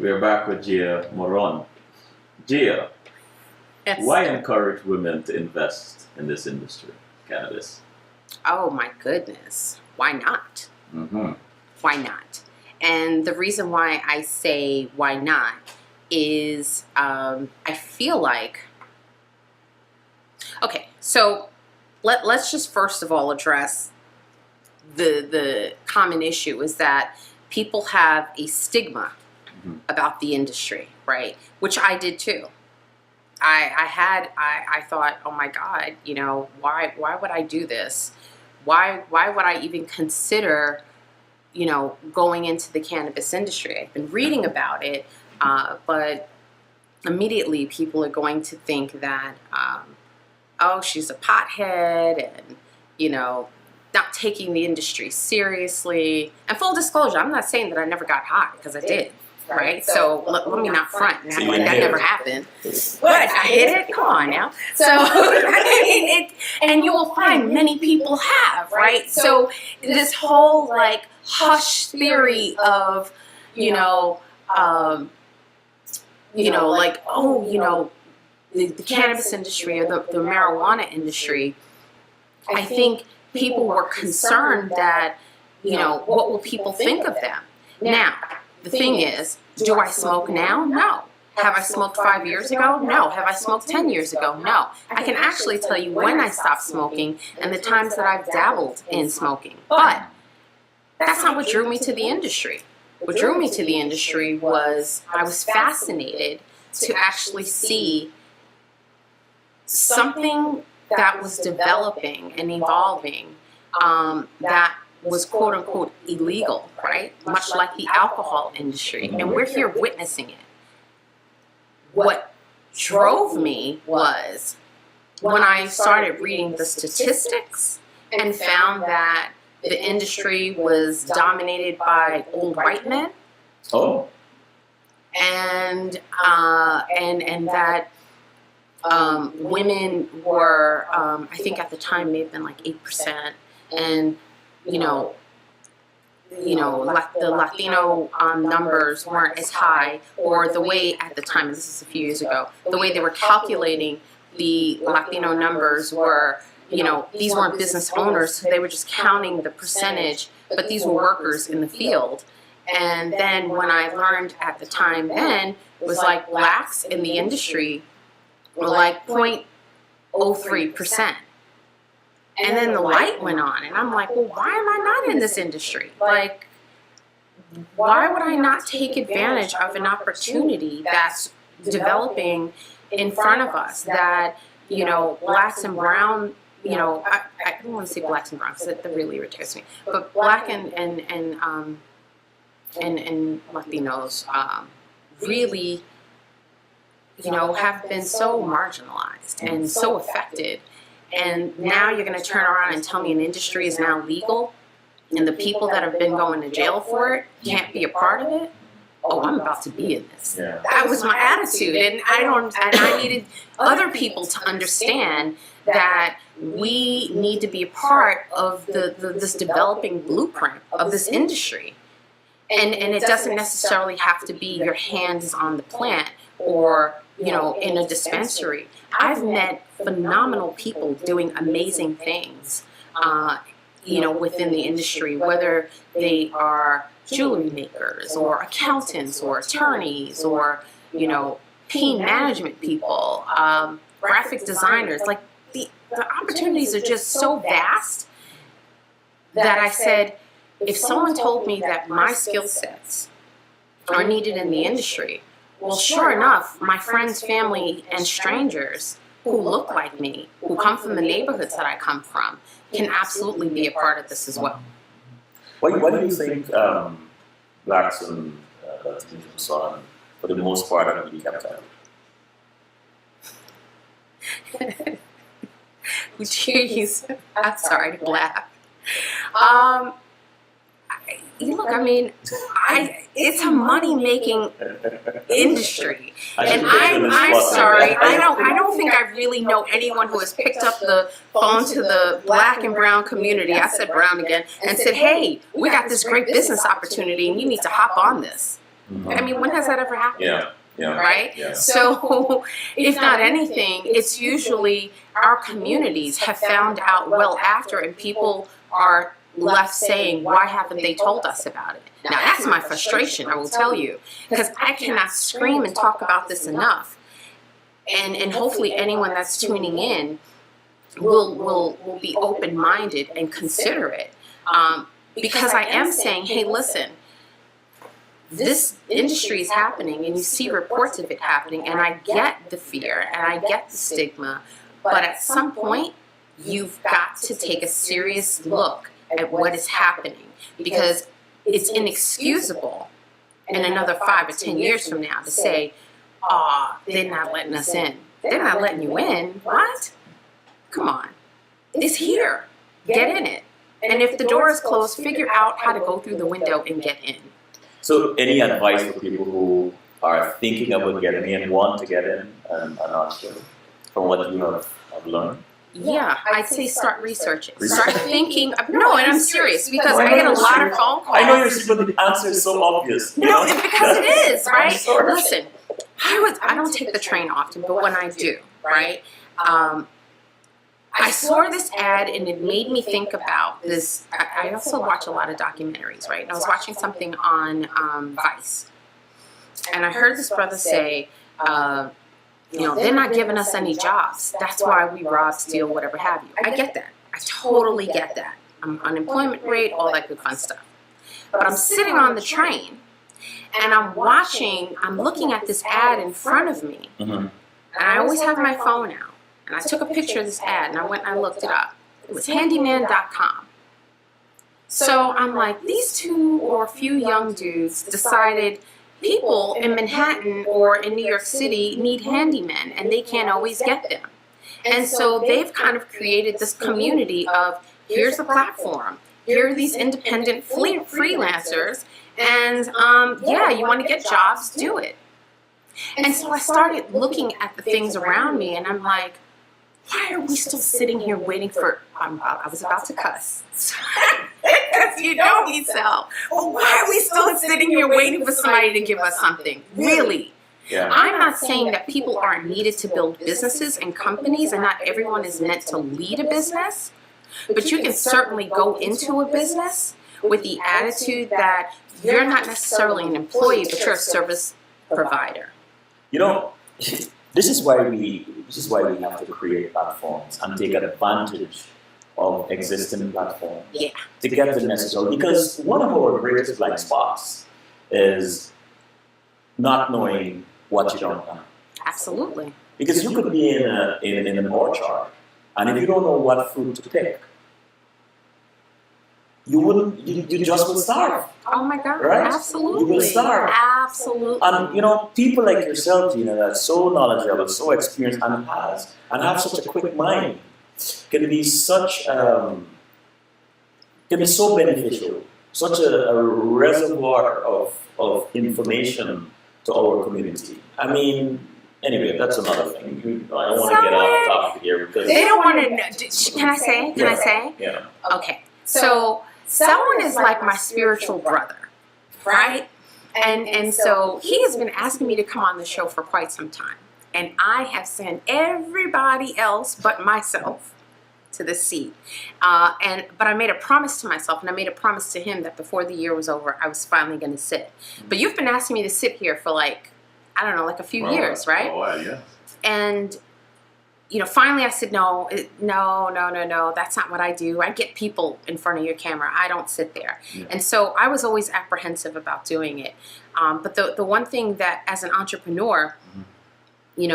We're back with Gia Moron. Gia, Yes. why encourage women to invest in this industry, cannabis? Oh my goodness. Why not? Mm-hmm. Why not? And the reason why I say why not is I feel like, okay, so let's just first of all address the common issue is that people have a stigma about the industry, right? Which I did too. I thought, oh my God, you know, why would I do this? Why would I even consider, you know, going into the cannabis industry? I've been reading about it, but immediately people are going to think that, oh, she's a pothead and, you know, not taking the industry seriously. And full disclosure, I'm not saying that I never got high, because I did. Right, so let me not front and act like that never happened. What, I hit it? Come on now. So, I mean, and you will find many people have, right? So this whole like hush theory of, like, oh, the cannabis industry or the marijuana industry, I think people were concerned that, what will people think of them? Now, the thing is, do I smoke now? No. Have I smoked 5 years ago? No. Have I smoked 10 years ago? No. I can actually tell you when I stopped smoking and the times that I've dabbled in smoking. But that's not what drew me to the industry. What drew me to the industry was I was fascinated to actually see something that was developing and evolving that was quote unquote illegal, right? Much like the alcohol industry. And we're here witnessing it. What drove me was when I started reading the statistics and found that the industry was dominated by old white men. Oh. And that women were, I think at the time may have been like 8%. And the Latino numbers weren't as high, or the way at the time, and this is a few years ago, the way they were calculating the Latino numbers were, these weren't business owners, so they were just counting the percentage, but these were workers in the field. And then when I learned at the time then, it was like blacks in the industry were like 0.03%. And then the light went on, and I'm like, well, why am I not in this industry? Like, why would I not take advantage of an opportunity that's developing in front of us that, blacks and brown, I don't want to say blacks and brown because that really irritates me, but black and Latinos really, have been so marginalized and so affected. And now you're going to turn around and tell me an industry is now legal and the people that have been going to jail for it can't be a part of it? Oh, I'm about to be in this. Yeah. That was my attitude. And I needed other people to understand that we need to be a part of this developing blueprint of this industry. And it doesn't necessarily have to be your hands on the plant or, in a dispensary. I've met phenomenal people doing amazing things, within the industry, whether they are jewelry makers or accountants or attorneys or, pain management people, graphic designers. Like the opportunities are just so vast that I said, if someone told me that my skill sets are needed in the industry, well, sure enough, my friends, family, and strangers who look like me, who come from the neighborhoods that I come from, can absolutely be a part of this as well. Why do you think blacks and Latinos and so on, for the most part, are really kept out? Jeez, I'm sorry to laugh. Look, I mean, it's a money-making industry, and I'm sorry. I don't think I really know anyone who has picked up the phone to the black and brown community. I said brown again, and said, "Hey, we got this great business opportunity, and you need to hop on this." I mean, when has that ever happened? Yeah. Right? Yeah. So, if not anything, it's usually our communities have found out well after, and people are left saying, why haven't they told us about it? Now, that's my frustration, I will tell you, because I cannot scream and talk about this enough. And hopefully anyone that's tuning in will be open-minded and consider it. Because I am saying, hey, listen, this industry is happening and you see reports of it happening, and I get the fear and I get the stigma, but at some point you've got to take a serious look at what is happening, because it's inexcusable in another 5 or 10 years from now to say, they're not letting us in. They're not letting you in. What? Come on. It's here. Get in it. And if the door is closed, figure out how to go through the window and get in. So any advice for people who are thinking about getting in, want to get in, and are not sure, from what you have learned? Yeah, I'd say start researching. Start thinking. No, and I'm serious, because I get a lot of phone calls. I know you're serious, but the answer is so obvious. No, it's because it is, right? Listen, I don't take the train often, but when I do, right? I saw this ad and it made me think about this. I also watch a lot of documentaries, right? And I was watching something on Vice. And I heard this brother say, they're not giving us any jobs. That's why we rob, steal, whatever have you. I get that. I totally get that. Unemployment rate, all that good fun stuff. But I'm sitting on the train and I'm looking at this ad in front of me. And I always have my phone out. And I took a picture of this ad and I went and I looked it up. It was handyman.com. So I'm like, these two or a few young dudes decided people in Manhattan or in New York City need handymen and they can't always get them. And so they've kind of created this community of, here's the platform. Here are these independent freelancers. And you want to get jobs, do it. And so I started looking at the things around me and I'm like, why are we still sitting here waiting for, I was about to cuss. Because you know me, Sal. Well, why are we still sitting here waiting for somebody to give us something? Really? Yeah. I'm not saying that people aren't needed to build businesses and companies, and not everyone is meant to lead a business. But you can certainly go into a business with the attitude that you're not necessarily an employee, but you're a service provider. This is why we have to create platforms and take advantage of existing platforms to get the message out. Because one of our greatest blind spots is not knowing what you don't know. Absolutely. Because you could be in an orchard, and if you don't know what fruit to pick, you just will starve. Oh my God, right? Absolutely. You will starve. Absolutely. And people like yourself, that's so knowledgeable, so experienced, and have such a quick mind, can be so beneficial, such a reservoir of information to our community. Anyway, that's another thing. I don't want to get off topic here because they don't want to know. Can I say? Can I say? Yeah. Okay. So someone is like my spiritual brother, right? And so he has been asking me to come on the show for quite some time. And I have sent everybody else but myself to the seat. But I made a promise to myself, and I made a promise to him that before the year was over, I was finally going to sit. But you've been asking me to sit here for a few years, right? Oh, yeah. And finally I said, no, that's not what I do. I get people in front of your camera. I don't sit there. Yeah. And so I was always apprehensive about doing it. But the one thing that as an entrepreneur, you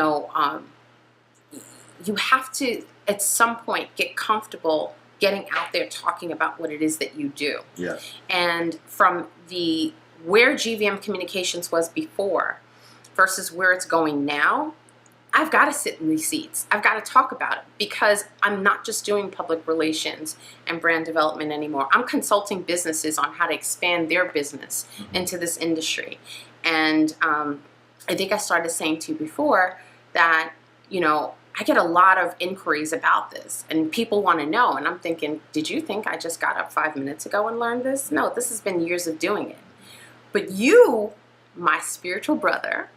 have to, at some point, get comfortable getting out there talking about what it is that you do. Yeah. And from where GVM Communications was before versus where it's going now, I've got to sit in these seats. I've got to talk about it because I'm not just doing public relations and brand development anymore. I'm consulting businesses on how to expand their business into this industry. And I think I started saying to you before that, I get a lot of inquiries about this and people want to know. And I'm thinking, did you think I just got up 5 minutes ago and learned this? No, this has been years of doing it. But you my spiritual brother.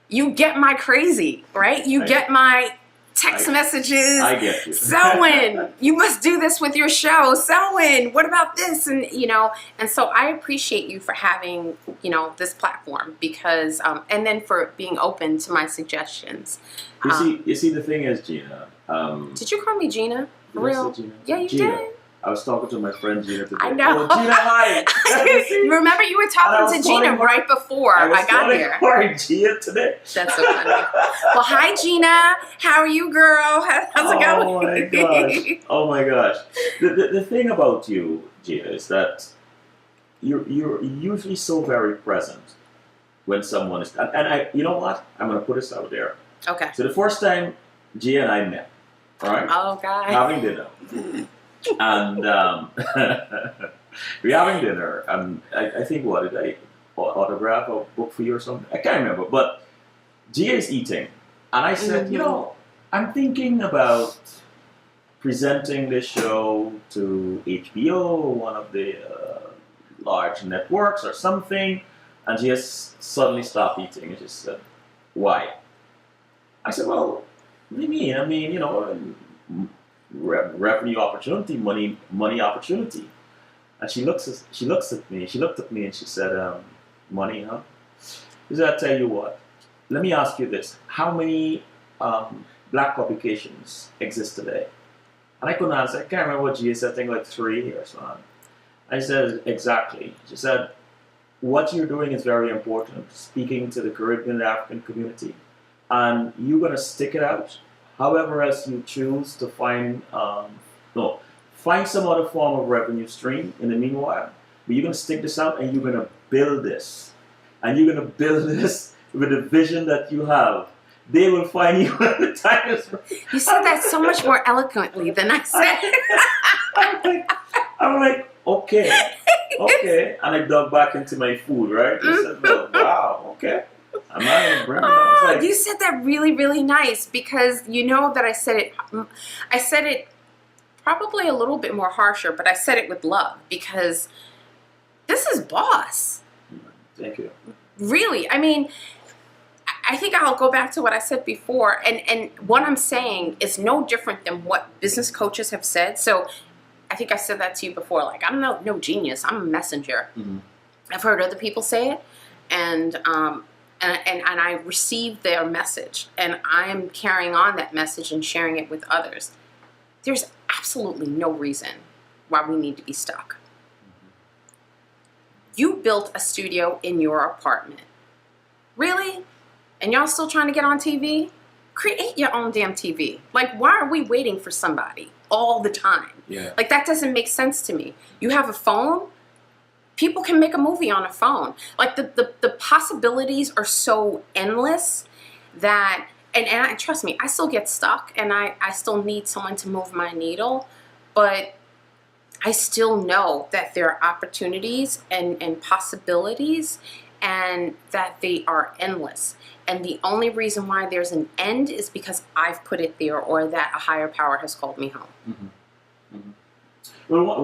You get my crazy, right? You get my text messages. I get you. Selwyn, you must do this with your show. Selwyn, what about this? And, and so I appreciate you for having, this platform because, and then for being open to my suggestions. You see, the thing is, Gina. Did you call me Gina? For real? Gina? Yeah, you Gina. did. I was talking to my friend Gina today. I know. Oh, Gina, hi. Remember, you were talking to Gina right before I got here. Hi, Gina, today. That's so funny. Well, hi, Gina. How are you, girl? How's it going? Oh my gosh. The thing about you, Gina, is that you're usually so very present when someone is. And I, you know what? I'm going to put this out there. Okay. So the first time Gia and I met, all right? Oh, God. Having dinner. And we're having dinner, and I think, what did I autograph a book for you or something? I can't remember. But Gia is eating, and I said, I'm thinking about presenting this show to HBO, one of the large networks or something. And she just suddenly stopped eating and just said, "Why?" I said, "Well, what do you mean? I mean, revenue opportunity, money opportunity." And she looked at me and she said, "Money, huh?" I said, "I'll tell you what. Let me ask you this: how many black publications exist today?" And I couldn't answer. I can't remember what Gia said. I think like 3 or so on. I said, "Exactly." She said, "What you're doing is very important. Speaking to the Caribbean and African community, and you're gonna stick it out. However else you choose to find some other form of revenue stream in the meanwhile, but you're going to stick this out and you're going to build this. And you're going to build this with the vision that you have. They will find you when the time is right." You said that so much more eloquently than I said. I'm like, okay. And I dug back into my food, right? I said, "Well, wow, okay. I'm not going to bring it up." You said that really, really nice because you know that I said it probably a little bit more harsher, but I said it with love because this is boss. Thank you. Really, I mean, I think I'll go back to what I said before, and what I'm saying is no different than what business coaches have said. So I think I said that to you before, like, I'm no genius, I'm a messenger. Mm-hmm. I've heard other people say it, and I received their message, and I am carrying on that message and sharing it with others. There's absolutely no reason why we need to be stuck. You built a studio in your apartment. Really? And y'all still trying to get on TV? Create your own damn TV. Like, why are we waiting for somebody all the time? Yeah. Like, that doesn't make sense to me. You have a phone? People can make a movie on a phone. Like, the possibilities are so endless that, and trust me, I still get stuck, and I still need someone to move my needle, but I still know that there are opportunities and possibilities, and that they are endless. And the only reason why there's an end is because I've put it there, or that a higher power has called me home. Mm-hmm. Mm-hmm. Well,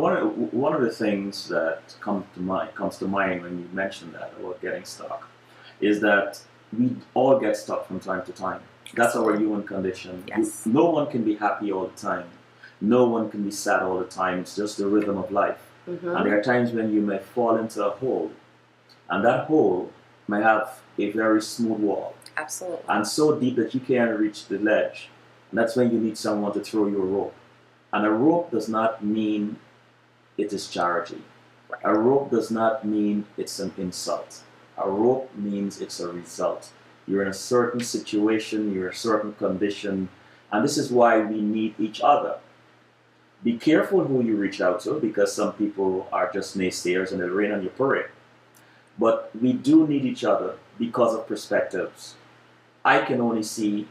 one of the things that comes to mind when you mention that about getting stuck is that we all get stuck from time to time. That's our human condition. Yes. No one can be happy all the time. No one can be sad all the time. It's just the rhythm of life. Mm-hmm. And there are times when you may fall into a hole, and that hole may have a very smooth wall. Absolutely. And so deep that you can't reach the ledge. And that's when you need someone to throw you a rope. And a rope does not mean it is charity. Right. A rope does not mean it's an insult. A rope means it's a result. You're in a certain situation, you're in a certain condition, and this is why we need each other. Be careful who you reach out to, because some people are just naysayers and they'll rain on your parade. But we do need each other because of perspectives. I can only see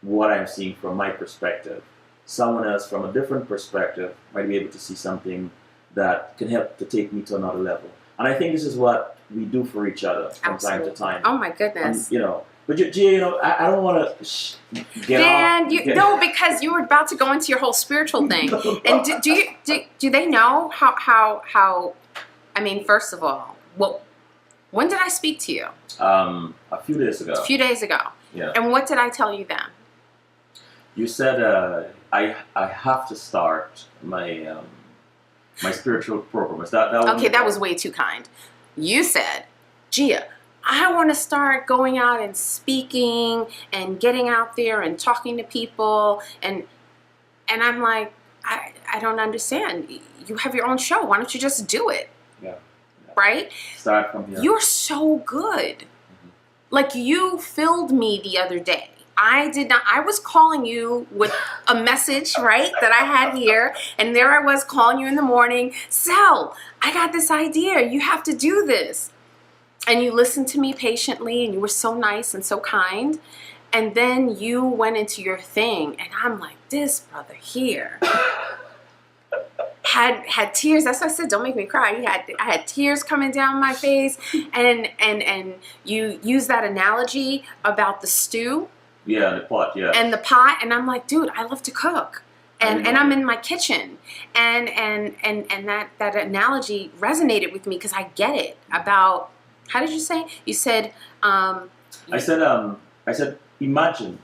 what I'm seeing from my perspective. Someone else from a different perspective might be able to see something that can help to take me to another level. And I think this is what we do for each other from Absolutely. time to time. Oh my goodness. And, but Gia, I don't want to get Man, off. no, because you were about to go into your whole spiritual thing. And do they know how? I mean, first of all, When did I speak to you? A few days ago. A few days ago. Yeah. And what did I tell you then? You said I have to start my my spiritual program. Is that Okay, that was way too kind. You said, Gia, I want to start going out and speaking and getting out there and talking to people. And I'm like, I don't understand. You have your own show. Why don't you just do it? Yeah. Right? Start from here. You're so good. Like, you filled me the other day. I did not. I was calling you with a message, right, that I had here. And there I was calling you in the morning. Sel, I got this idea. You have to do this. And you listened to me patiently, and you were so nice and so kind. And then you went into your thing. And I'm like, this brother here had tears. That's why I said, don't make me cry. I had tears coming down my face. And you used that analogy about the stew. Yeah, the pot, yeah. And the pot, and I'm like, dude, I love to cook. And I'm in my kitchen. And that analogy resonated with me because I get it about, how did you say? You said I said imagine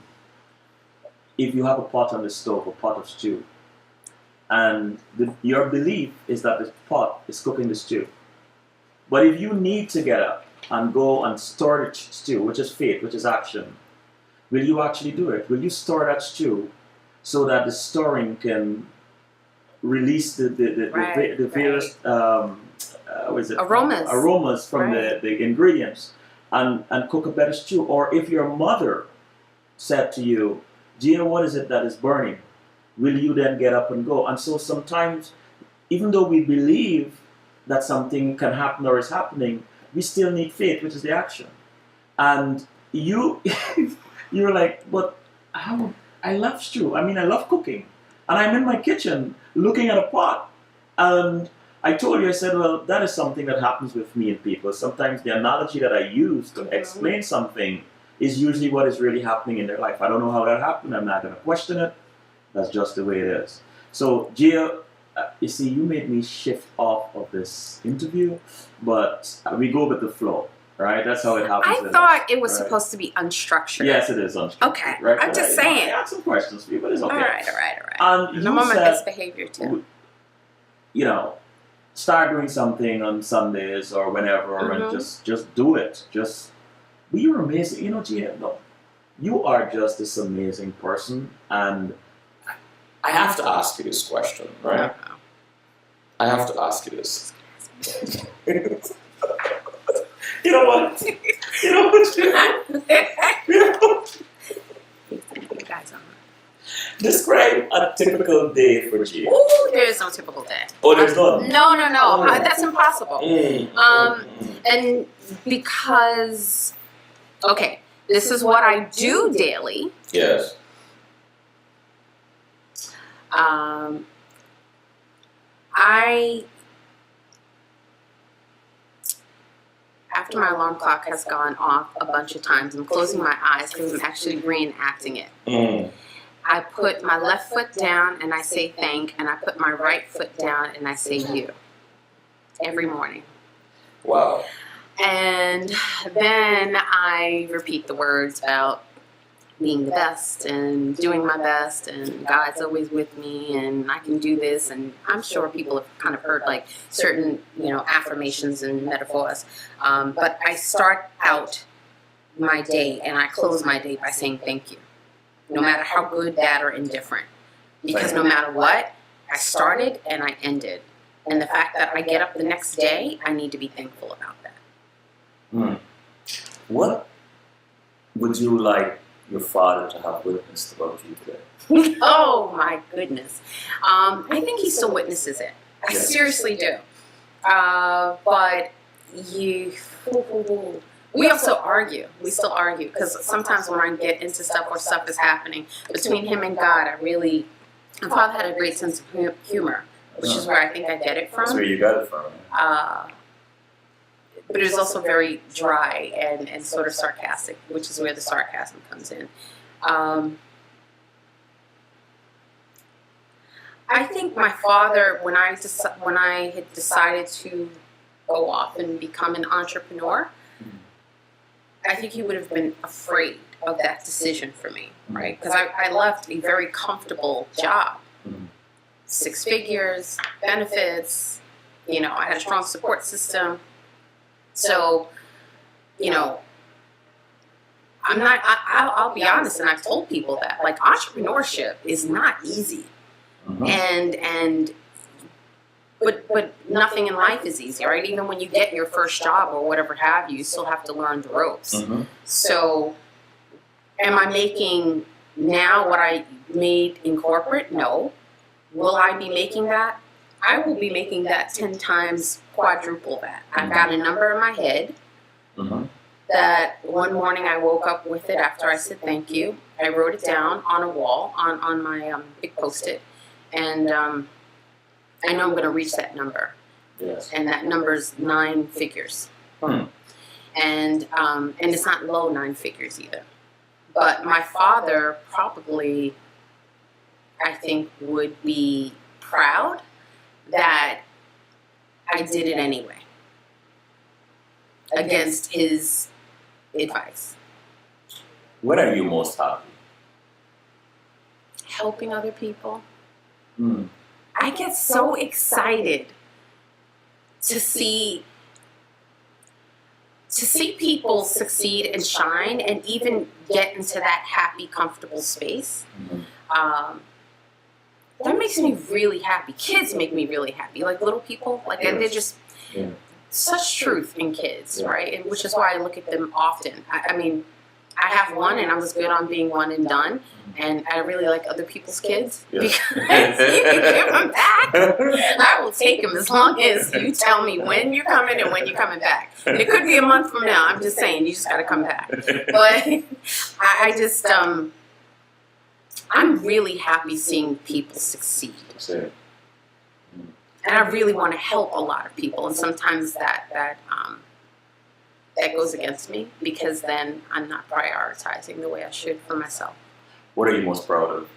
if you have a pot on the stove, a pot of stew, and your belief is that the pot is cooking the stew. But if you need to get up and go and stir the stew, which is faith, which is action, will you actually do it? Will you stir that stew so that the stirring can release the various aromas from the ingredients and cook a better stew? Or if your mother said to you, Gia, what is it that is burning? Will you then get up and go? And so sometimes, even though we believe that something can happen or is happening, we still need faith, which is the action. And you're like, but how? I love stew. I mean, I love cooking. And I'm in my kitchen looking at a pot. And I told you, I said, well, that is something that happens with me and people. Sometimes the analogy that I use to explain something is usually what is really happening in their life. I don't know how that happened. I'm not going to question it. That's just the way it is. So, Gia, you see, you made me shift off of this interview, but we go with the flow, right? That's how it happens. I thought it was supposed to be unstructured. Yes, it is unstructured. Okay, right? I'm just saying. I had some questions for you, but it's okay. All right. And I'm on my best behavior, too. You know, start doing something on Sundays or whenever, and just do it. Just be your amazing. You know, Gia, no, you are just this amazing person, and I have to ask you this question, right? I have to ask you this. You know what? You know what? Describe a typical day for Gia. Ooh, there is no typical day. Oh, there's none? No. That's impossible. And because, okay, this is what I do daily. Yes. After my alarm clock has gone off a bunch of times, I'm closing my eyes because I'm actually reenacting it. I put my left foot down and I say thank, and I put my right foot down and I say you. Every morning. Wow. And then I repeat the words about being the best and doing my best, and God's always with me, and I can do this. And I'm sure people have kind of heard like certain, affirmations and metaphors. But I start out my day and I close my day by saying thank you, no matter how good, bad, or indifferent. Because no matter what, I started and I ended. And the fact that I get up the next day, I need to be thankful about that. What would you like your father to have witnessed about you today? Oh my goodness. I think he still witnesses it. I seriously do. But we also argue. We still argue. Because sometimes when I get into stuff or stuff is happening, between him and God, my father had a great sense of humor, which is where I think I get it from. That's where you got it from. But it was also very dry and sort of sarcastic, which is where the sarcasm comes in. I think my father, when I had decided to go off and become an entrepreneur, I think he would have been afraid of that decision for me, right? Because I left a very comfortable job, 6 figures, benefits, you know, I had a strong support system. So, you know, I'll be honest, and I've told people that, like, entrepreneurship is not easy. But nothing in life is easy, right? Even when you get your first job or whatever have you, you still have to learn the ropes. So am I making now what I made in corporate? No. Will I be making that? I will be making that 10 times, quadruple that. I've got a number in my head that one morning I woke up with it after I said thank you. I wrote it down on a wall, on my big Post-it, and I know I'm going to reach that number. Yes. And that number's 9 figures. And it's not low 9 figures either. But my father probably, I think, would be proud that I did it anyway, against his advice. When are you most happy? Helping other people. I get so excited to see people succeed and shine and even get into that happy, comfortable space. That makes me really happy. Kids make me really happy. Like little people, like they're just such truth in kids, right? And which is why I look at them often. I mean, I have one, and I was good on being one and done. And I really like other people's kids because you can give them back. I will take them as long as you tell me when you're coming and when you're coming back. And it could be a month from now. I'm just saying, you just got to come back. But I just, I'm really happy seeing people succeed. And I really want to help a lot of people. And sometimes that goes against me because then I'm not prioritizing the way I should for myself. What are you most proud of?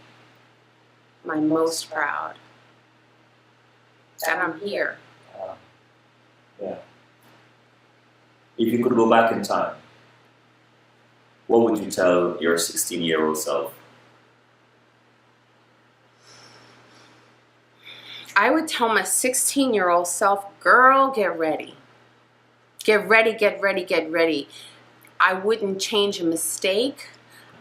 My most proud that I'm here. Yeah. If you could go back in time, what would you tell your 16-year-old self? I would tell my 16-year-old self, girl, get ready. Get ready, get ready, get ready. I wouldn't change a mistake.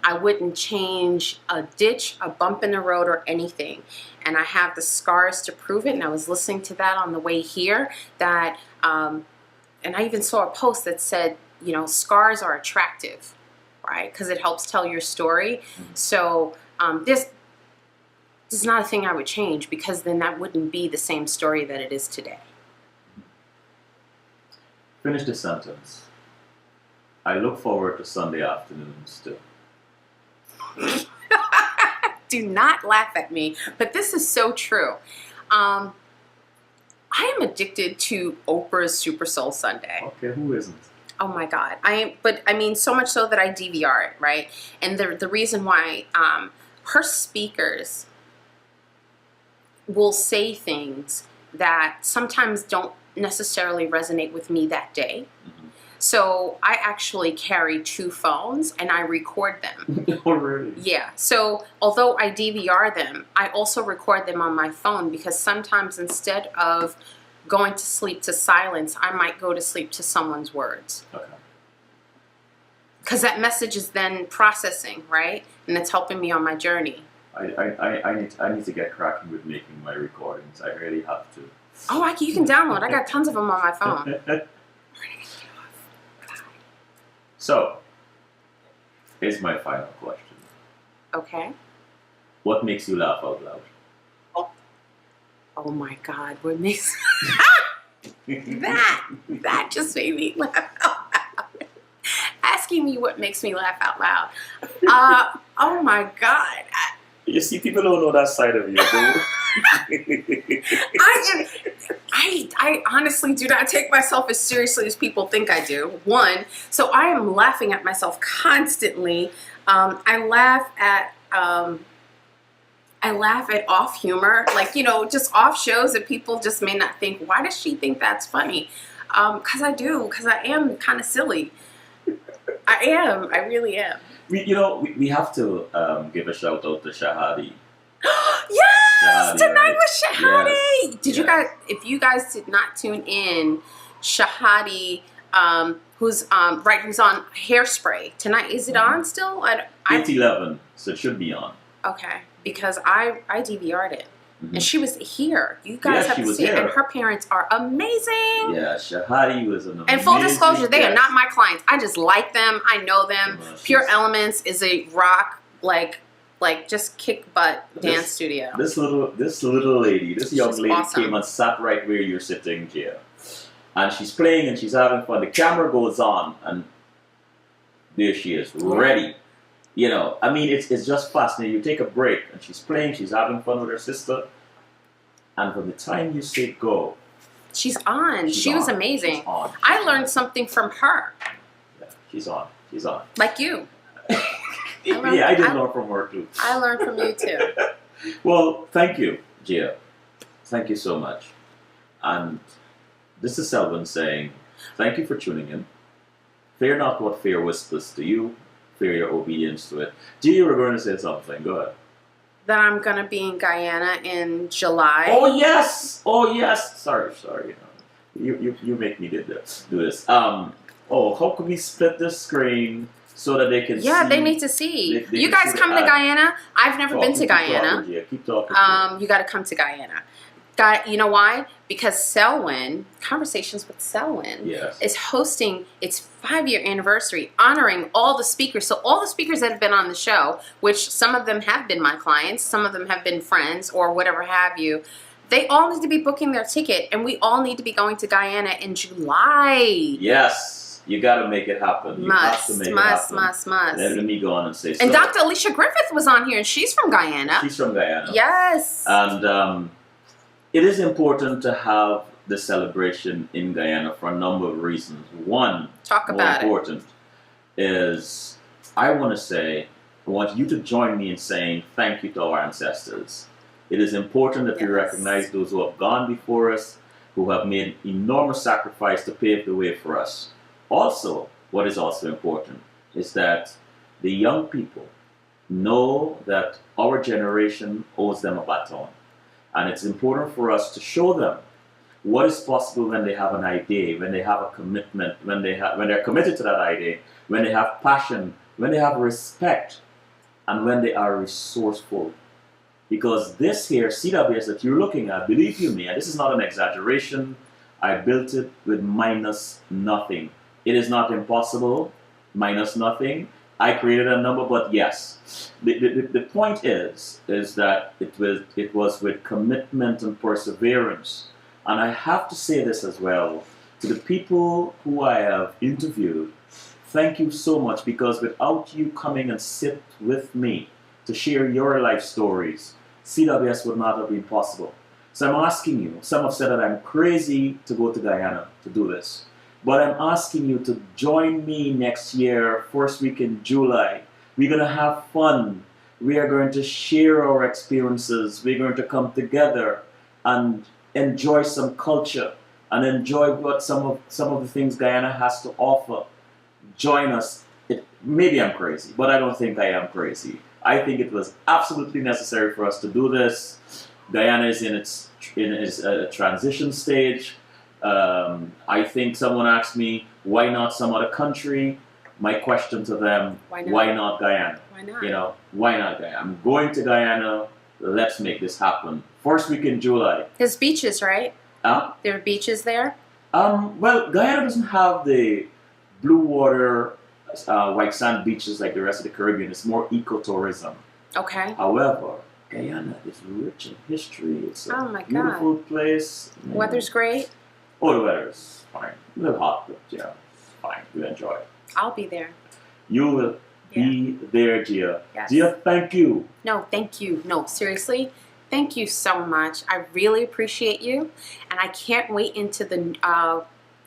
I wouldn't change a ditch, a bump in the road, or anything. And I have the scars to prove it. And I was listening to that on the way here. That, and I even saw a post that said, you know, scars are attractive, right? Because it helps tell your story. So this is not a thing I would change, because then that wouldn't be the same story that it is today. Finish the sentence. I look forward to Sunday afternoons too. Do not laugh at me, but this is so true. I am addicted to Oprah's Super Soul Sunday. Okay, who isn't? Oh my God. But I mean, so much so that I DVR it, right? And the reason why, her speakers will say things that sometimes don't necessarily resonate with me that day. So I actually carry 2 phones and I record them. Oh, really? Yeah. So although I DVR them, I also record them on my phone, because sometimes instead of going to sleep to silence, I might go to sleep to someone's words. Okay. Because that message is then processing, right? And it's helping me on my journey. I need to get cracking with making my recordings. I really have to. Oh, you can download. I got tons of them on my phone. So, here's my final question. Okay. What makes you laugh out loud? Oh my God, what makes that just made me laugh out loud. Asking me what makes me laugh out loud. Oh my God. You see, people don't know that side of you, do I honestly do not take myself as seriously as people think I do. One, so I am laughing at myself constantly. I laugh at off humor, like, you know, just off shows that people just may not think, why does she think that's funny? Because I do, because I am kind of silly. I am. I really am. We have to give a shout out to Shahadi. Yes! Shahadi, Tonight right? was Shahadi! Yes, Did you guys, if you guys did not tune in, Shahadi, who's on Hairspray. Tonight, is it on still? 8/11, so it should be on. Okay, because I DVR'd it. And she was here. You guys have she to was see it. here. And her parents are amazing. Yeah, Shahadi was an amazing And full disclosure, they are guest. not my clients. I just like them. I know them. Pure Elements is a rock, like just kick butt dance studio. This little lady, this young lady awesome. came and sat right where you're sitting, Gia. And she's playing and she's having fun. The camera goes on and there she is, ready. I mean, it's just fascinating. You take a break and she's playing, she's having fun with her sister. And from the time you say go, she's on. She was amazing. She's on. I learned something from her. Yeah, she's on. She's on. Like you. I did learn from her too. I learned from you too. Well, thank you, Gia. Thank you so much. And this is Selvin saying, thank you for tuning in. Fear not what fear whispers to you. Fear your obedience to it. Gia, you were going to say something. Go ahead. That I'm going to be in Guyana in July. Oh, yes. Oh, yes. Sorry. You make me do this. How can we split the screen so that they can see? Yeah, they need to see. They you can guys see come to Guyana. I've never been to Guyana. Keep talking. You got to come to Guyana. You know why? Because Selwyn, Conversations with Selwyn, is hosting its 5-year anniversary, honoring all the speakers. So all the speakers that have been on the show, which some of them have been my clients, some of them have been friends or whatever have you, they all need to be booking their ticket, and we all need to be going to Guyana in July. Yes. You got to make it happen. You have to make it happen. Must. Let me go on and say And Dr. Alicia Griffith was on here, and she's from Guyana. She's from Guyana. Yes. And it is important to have the celebration in Guyana for a number of reasons. One, more important, is I want you to join me in saying thank you to our ancestors. It is important that we recognize those who have gone before us, who have made enormous sacrifice to pave the way for us. Also, what is also important is that the young people know that our generation owes them a baton. And it's important for us to show them what is possible when they have an idea, when they have a commitment, when they're committed to that idea, when they have passion, when they have respect, and when they are resourceful. Because this here, CWS that you're looking at, believe you me, and this is not an exaggeration, I built it with minus nothing. It is not impossible, minus nothing. I created a number, but yes. The point is that it was with commitment and perseverance. And I have to say this as well, to the people who I have interviewed, thank you so much, because without you coming and sit with me to share your life stories, CWS would not have been possible. So I'm asking you, some have said that I'm crazy to go to Guyana to do this. But I'm asking you to join me next year, first week in July. We're going to have fun. We are going to share our experiences. We're going to come together and enjoy some culture and enjoy what some of the things Guyana has to offer. Join us. Maybe I'm crazy, but I don't think I am crazy. I think it was absolutely necessary for us to do this. Guyana is in its transition stage. I think someone asked me, why not some other country? My question to them, why not Guyana? Why not? Why not Guyana? I'm going to Guyana. Let's make this happen. First week in July. There's beaches, right? There are beaches there? Well, Guyana doesn't have the blue water, white sand beaches like the rest of the Caribbean. It's more ecotourism. Okay. However, Guyana is rich in history. It's a beautiful place. Weather's great. Oh, the weather's fine. A little hot, but yeah, it's fine. We'll enjoy it. I'll be there. You will be there, Gia. Yes. Gia, thank you. No, thank you. No, seriously, thank you so much. I really appreciate you, and I can't wait into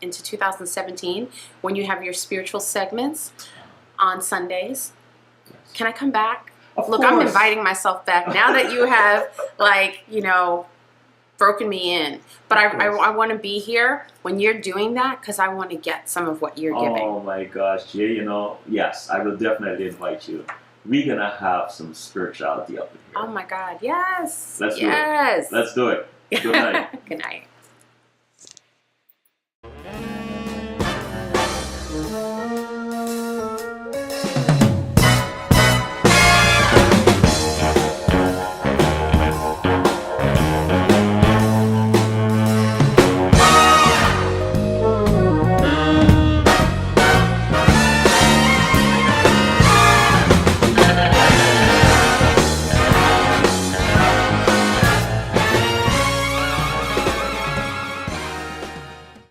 2017 when you have your spiritual segments on Sundays. Yes. Can I come back? Of Look, course. I'm inviting myself back now that you have, broken me in. But I want to be here when you're doing that because I want to get some of what you're giving. Oh my gosh, Jay, you know, yes, I will definitely invite you. We're gonna have some spirituality up in here. Oh my God, yes. Let's do it. Yes. Let's do it. Good night. Good night.